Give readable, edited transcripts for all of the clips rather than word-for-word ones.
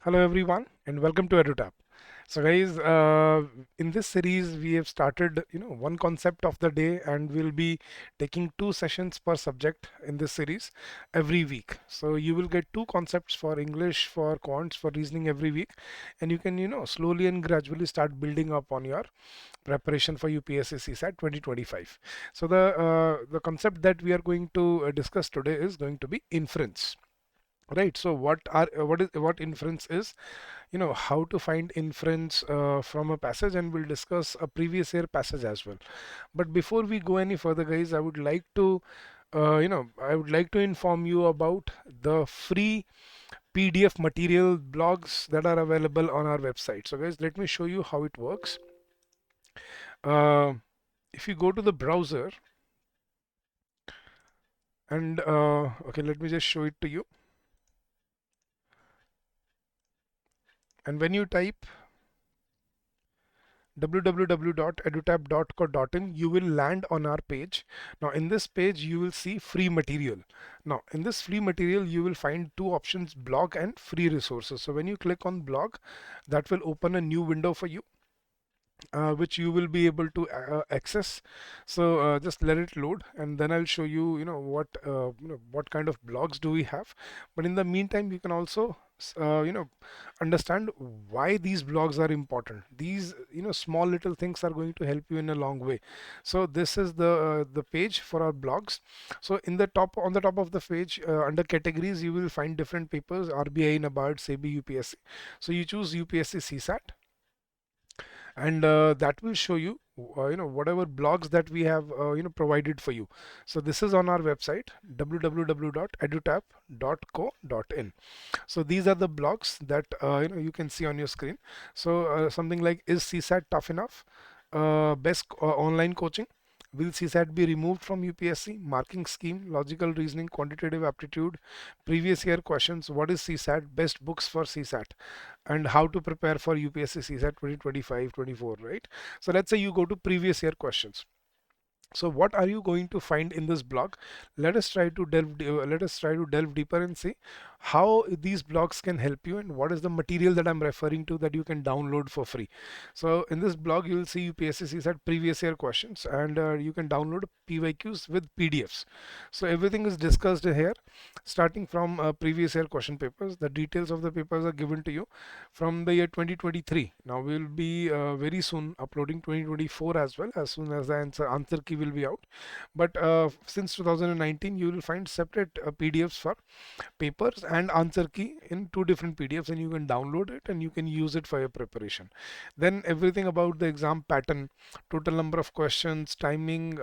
Hello everyone and welcome to EduTap. So guys, in this series we have started, one concept of the day and we'll be taking two sessions per subject in this series every week. So you will get two concepts for English, for quants, for reasoning every week, and you can, slowly and gradually start building up on your preparation for UPSC CSAT 2025. So the concept that we are going to discuss today is going to be inference. Right, so what inference is, how to find inference from a passage, and we'll discuss a previous year passage as well. But before we go any further, guys, I would like to inform you about the free PDF material blogs that are available on our website. So guys, let me show you how it works. uh, if you go to the browser and okay, let me just show it to you. And when you type www.edutap.co.in, you will land on our page. Now in this page you will see free material. Now in this free material you will find two options: blog and free resources. So when you click on blog, that will open a new window for you, which you will be able to access. So just let it load and then I'll show you, what kind of blogs do we have. But in the meantime, you can also understand why these blogs are important. These, small little things are going to help you in a long way. So this is the page for our blogs. So on the top of the page, under categories, you will find different papers: RBI, NABARD, SEBI, UPSC. So you choose UPSC CSAT, and that will show you, whatever blogs that we have provided for you. So this is on our website, www.edutap.co.in. So these are the blogs that you can see on your screen. So something like, is CSAT tough enough? Best online coaching. Will CSAT be removed from UPSC? Marking scheme, logical reasoning, quantitative aptitude, previous year questions. What is CSAT? Best books for CSAT, and how to prepare for UPSC CSAT 2025-24, right? So let's say you go to previous year questions. So what are you going to find in this blog? Let us try to delve deeper and see how these blogs can help you and what is the material that I'm referring to that you can download for free. So in this blog you will see UPSC CSAT previous year questions, and you can download PYQs with PDFs. So everything is discussed here, starting from previous year question papers. The details of the papers are given to you from the year 2023. Now we will be very soon uploading 2024 as well, as soon as the answer key will be out. But since 2019 you will find separate PDFs for papers and answer key in two different PDFs, and you can download it and you can use it for your preparation. Then everything about the exam pattern, total number of questions, timing,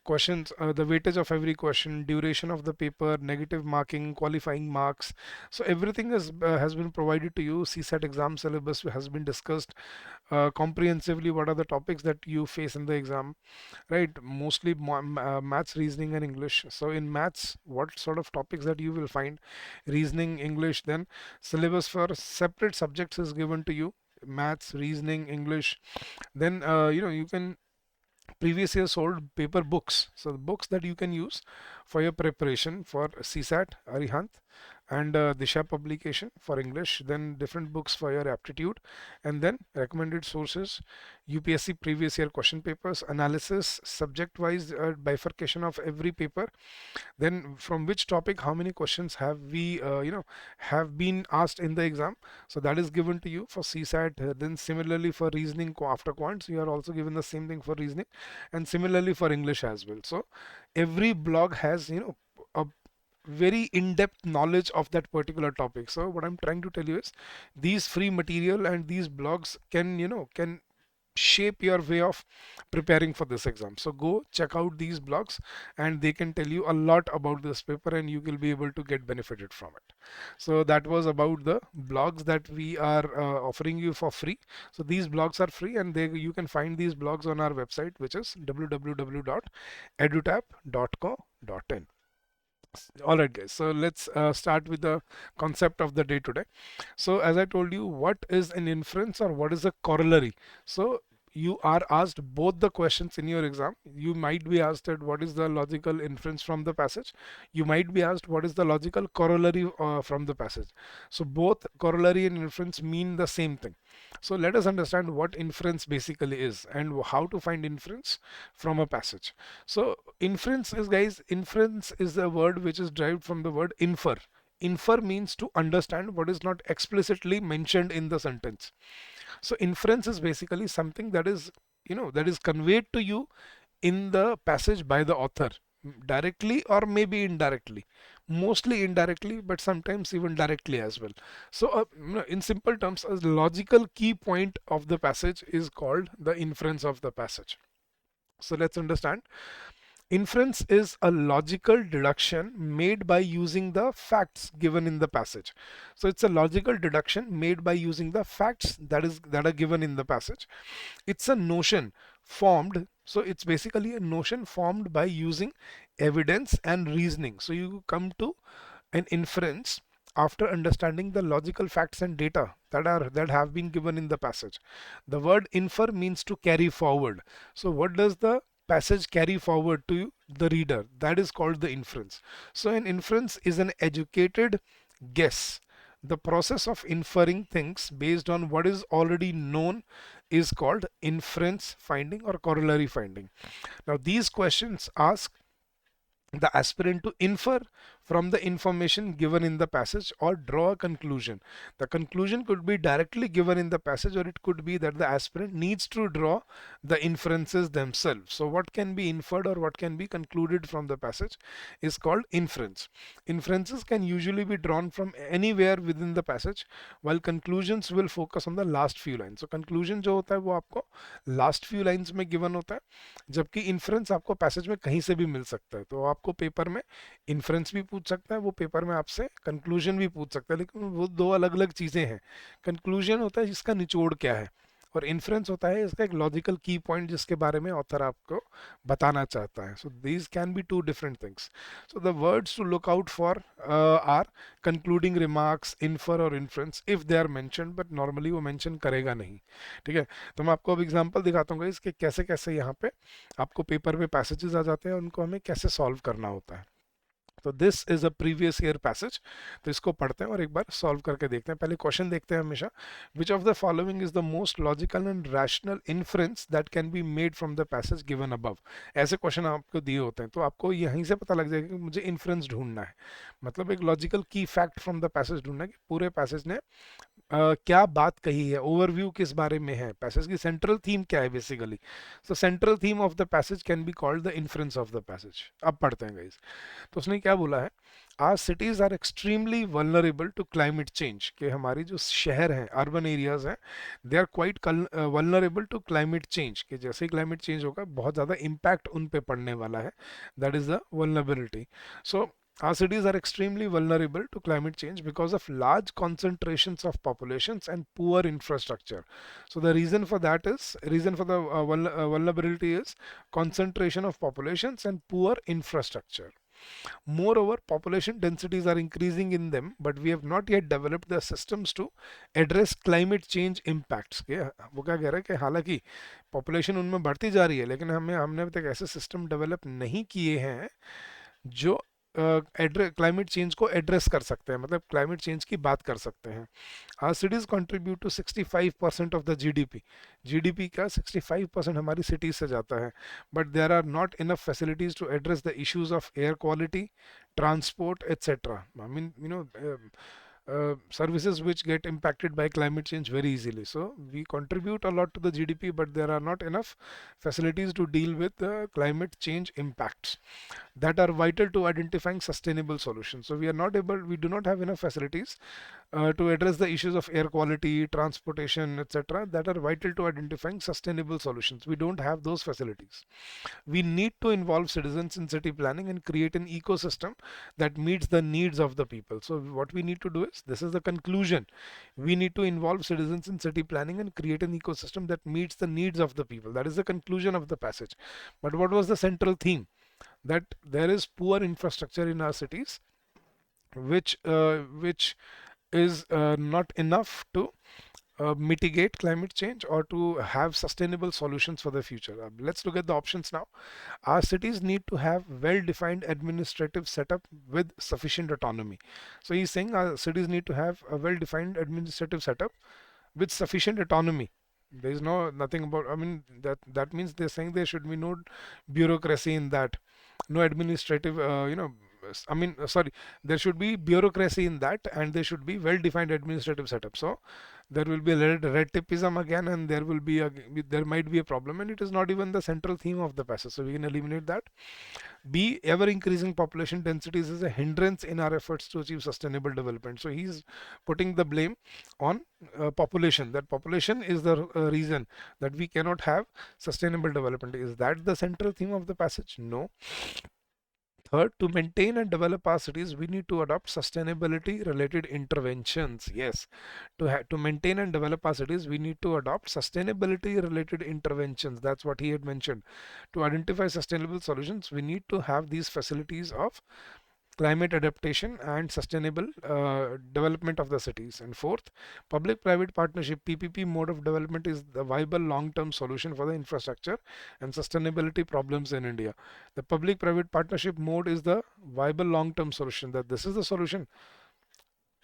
questions, the weightage of every question, duration of the paper, negative marking, qualifying marks. So everything has been provided to you. CSAT exam syllabus has been discussed comprehensively. What are the topics that you face in the exam, right? Mostly maths, reasoning, and English. So in maths, what sort of topics that you will find? Reasoning, English. Then syllabus for separate subjects is given to you: maths, reasoning, English. Then you can previous year sold paper books. So the books that you can use for your preparation for CSAT, Arihant, and Disha publication for English. Then different books for your aptitude, and then recommended sources, UPSC previous year question papers, analysis, subject-wise bifurcation of every paper. Then from which topic, how many questions have we, have been asked in the exam. So that is given to you for CSAT. Then similarly for reasoning, after quants, you are also given the same thing for reasoning, and similarly for English as well. So every blog has, a very in-depth knowledge of that particular topic. So what I'm trying to tell you is, these free material and these blogs can shape your way of preparing for this exam. So go check out these blogs and they can tell you a lot about this paper and you will be able to get benefited from it. So that was about the blogs that we are offering you for free. So these blogs are free, and you can find these blogs on our website, which is www.edutap.co.in. All right, guys. So let's start with the concept of the day today. So as I told you, what is an inference or what is a corollary? So you are asked both the questions in your exam. You might be asked that what is the logical inference from the passage. You might be asked what is the logical corollary from the passage. So both corollary and inference mean the same thing. So let us understand what inference basically is and how to find inference from a passage. So inference is, guys, inference is a word which is derived from the word infer. Infer means to understand what is not explicitly mentioned in the sentence. So inference is basically something that is, that is conveyed to you in the passage by the author, directly or maybe indirectly, mostly indirectly, but sometimes even directly as well. So in simple terms, a logical key point of the passage is called the inference of the passage. So let's understand. Inference is a logical deduction made by using the facts given in the passage. So it's a logical deduction made by using the facts that are given in the passage. It's a notion formed, so it's basically a notion formed by using evidence and reasoning. So you come to an inference after understanding the logical facts and data that have been given in the passage. The word infer means to carry forward. So what does the passage carry forward to the reader? That is called the inference. So an inference is an educated guess. The process of inferring things based on what is already known is called inference finding or corollary finding. Now these questions ask the aspirant to infer from the information given in the passage or draw a conclusion. The conclusion could be directly given in the passage, or it could be that the aspirant needs to draw the inferences themselves. So what can be inferred or what can be concluded from the passage is called inference. Inferences can usually be drawn from anywhere within the passage, while conclusions will focus on the last few lines. So conclusion जो होता है वो आपको last few lines में given होता है, जबकि inference आपको passage में कहीं से भी मिल सकता है. तो आपको पेपर में इन्फ्रेंस भी पूछ सकता है, वो पेपर में आपसे कंक्लूजन भी पूछ सकता है, लेकिन वो दो अलग अलग चीजें हैं. कंक्लूजन होता है जिसका निचोड़ क्या है, और इन्फ्रेंस होता है इसका एक लॉजिकल की पॉइंट जिसके बारे में ऑथर आपको बताना चाहता है. So these can be two different things. So the words to look out for are concluding remarks, infer और inference if they are mentioned, but normally वो मेंशन करेगा नहीं. ठीक है, तो मैं आपको अब एग्जांपल दिखाता हूँ इसके कैसे कैसे यहाँ पे आपको पेपर में पैसेजेस आ जाते हैं, उनको हमें कैसे सॉल्व करना होता है. तो this is a previous year passage. तो इसको पढ़ते हैं और एक बार सॉल्व करके देखते हैं. पहले क्वेश्चन देखते हैं हमेशा. Which of the following is the most logical and rational inference that can be made from the passage given above. ऐसे क्वेश्चन आपको दिए होते हैं, तो आपको यहीं से पता लग जाएगा कि मुझे इन्फ्रेंस ढूंढना है, मतलब एक लॉजिकल की फैक्ट फ्रॉम द पैसेज ढूंढना है कि पूरे पैसेज ने क्या बात कही है, ओवरव्यू किस बारे में है, पैसेज की सेंट्रल थीम क्या है basically. So central theme of the passage can be called the inference of the passage. अब पढ़ते हैं गाइस. तो उसने क्या बोला है, are cities are extremely vulnerable to climate change, कि हमारी जो शहर हैं, अर्बन एरियाज हैं, they are quite vulnerable to climate change, कि जैसे ही क्लाइमेट चेंज होगा बहुत ज़्यादा इम्पैक्ट उन पे पड़ने वाला है. That is the vulnerability. So our cities are extremely vulnerable to climate change because of large concentrations of populations and poor infrastructure. So the reason for that is, reason for the vulnerability is concentration of populations and poor infrastructure. Moreover, population densities are increasing in them, but we have not yet developed the systems to address climate change impacts. वो क्या कह रहा है कि हालांकि population उनमें बढ़ती जा रही है, लेकिन हमने अभी तक ऐसे सिस्टम डेवलप नहीं किए हैं जो क्लाइमेट चेंज को एड्रेस कर सकते हैं, मतलब क्लाइमेट चेंज की बात कर सकते हैं. Our cities contribute to 65% of the GDP. GDP का 65% हमारी सिटीज से जाता है, but there are not enough facilities to address the issues of air quality, transport etcetera. I mean services which get impacted by climate change very easily. So we contribute a lot to the GDP, but there are not enough facilities to deal with the climate change impacts that are vital to identifying sustainable solutions. So we do not have enough facilities to address the issues of air quality, transportation, etc., that are vital to identifying sustainable solutions. We don't have those facilities. We need to involve citizens in city planning and create an ecosystem that meets the needs of the people. So what we need to do is, this is the conclusion, we need to involve citizens in city planning and create an ecosystem that meets the needs of the people. That is the conclusion of the passage. But what was the central theme? That there is poor infrastructure in our cities, which is not enough to mitigate climate change or to have sustainable solutions for the future. Let's look at the options now. Our cities need to have well-defined administrative setup with sufficient autonomy. So he's saying our cities need to have a well-defined administrative setup with sufficient autonomy. There is nothing about. I mean that means they're saying there should be no bureaucracy in that, no administrative. I mean, sorry, there should be bureaucracy in that, and there should be well-defined administrative setup. So there will be red tapeism again, and there might be a problem, and it is not even the central theme of the passage. So we can eliminate that. B, ever increasing population densities is a hindrance in our efforts to achieve sustainable development. So he's putting the blame on population. That population is the reason that we cannot have sustainable development. Is that the central theme of the passage? No. Third, to maintain and develop our cities, we need to adopt sustainability related interventions. Yes, to maintain and develop our cities, we need to adopt sustainability related interventions. That's what he had mentioned. To identify sustainable solutions, we need to have these facilities of climate adaptation and sustainable development of the cities. And fourth, public-private partnership PPP mode of development is the viable long-term solution for the infrastructure and sustainability problems in India. The public-private partnership mode is the viable long-term solution. That this is the solution.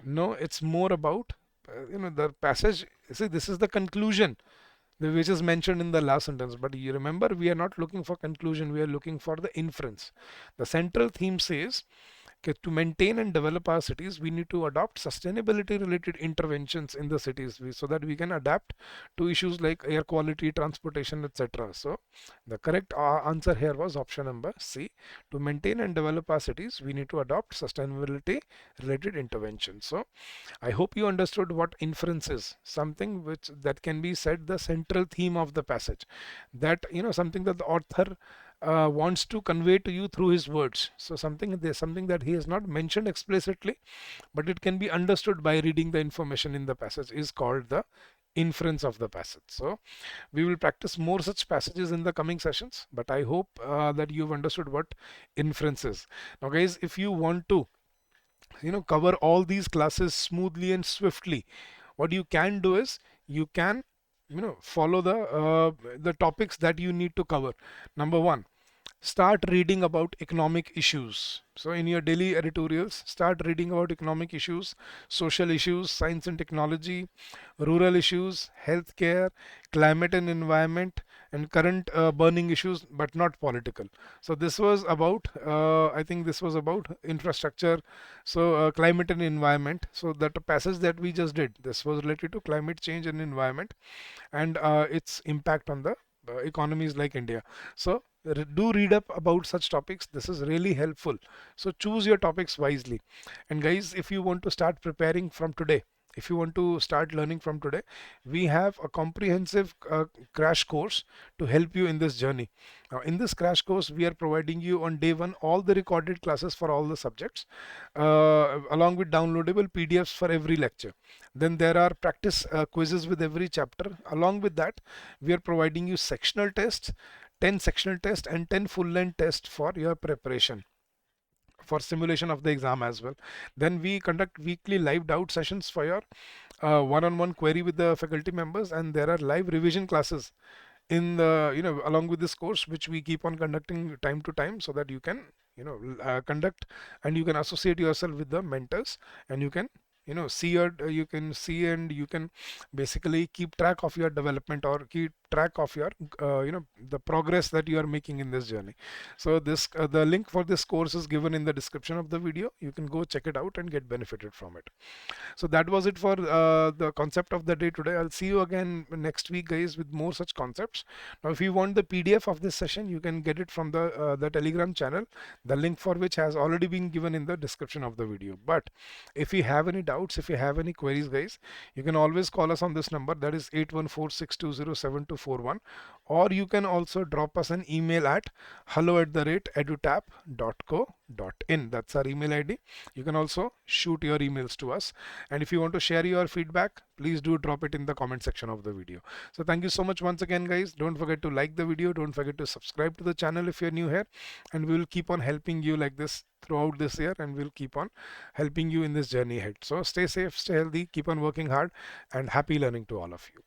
No, it's more about the passage. See, this is the conclusion which is mentioned in the last sentence. But you remember, we are not looking for conclusion. We are looking for the inference. The central theme says, okay, to maintain and develop our cities, we need to adopt sustainability related interventions in the cities so that we can adapt to issues like air quality, transportation, etc. So the correct answer here was option number C. To maintain and develop our cities, we need to adopt sustainability related interventions. So I hope you understood what inference is, something which that can be said the central theme of the passage, that something that the author wants to convey to you through his words. So there's something that he has not mentioned explicitly, but it can be understood by reading the information in the passage, is called the inference of the passage. So we will practice more such passages in the coming sessions, but I hope that you've understood what inference is. Now guys, if you want to cover all these classes smoothly and swiftly, what you can do is you can follow the topics that you need to cover. Number one, start reading about economic issues. So in your daily editorials, start reading about economic issues, social issues, science and technology, rural issues, healthcare, climate and environment, and current burning issues, but not political. So this was about, I think this was about infrastructure, so climate and environment. So that passage that we just did, this was related to climate change and environment and its impact on the economies like India. So do read up about such topics. This is really helpful. So choose your topics wisely. And guys, if you want to start preparing from today, if you want to start learning from today, we have a comprehensive crash course to help you in this journey. Now, in this crash course, we are providing you on day one all the recorded classes for all the subjects, along with downloadable PDFs for every lecture. Then there are practice quizzes with every chapter. Along with that, we are providing you sectional tests, 10 sectional tests and 10 full-length tests for your preparation, for simulation of the exam as well. Then we conduct weekly live doubt sessions for your one-on-one query with the faculty members, and there are live revision classes in the along with this course, which we keep on conducting time to time, so that you can conduct and you can associate yourself with the mentors, and you can you can see and you can basically keep track of your development or keep track of your the progress that you are making in this journey. So this the link for this course is given in the description of the video. You can go check it out and get benefited from it. So that was it for the concept of the day today. I'll see you again next week, guys, with more such concepts. Now if you want the PDF of this session, you can get it from the Telegram channel, the link for which has already been given in the description of the video. But if you have any doubts, if you have any queries, guys, you can always call us on this number, that is 8146207241, or you can also drop us an email at hello@edutap.co.in. That's our email ID. You can also shoot your emails to us, and if you want to share your feedback, please do drop it in the comment section of the video. So thank you so much once again, guys. Don't forget to like the video, don't forget to subscribe to the channel if you're new here, and we will keep on helping you like this throughout this year, and we'll keep on helping you in this journey ahead. So stay safe, stay healthy, keep on working hard, and happy learning to all of you.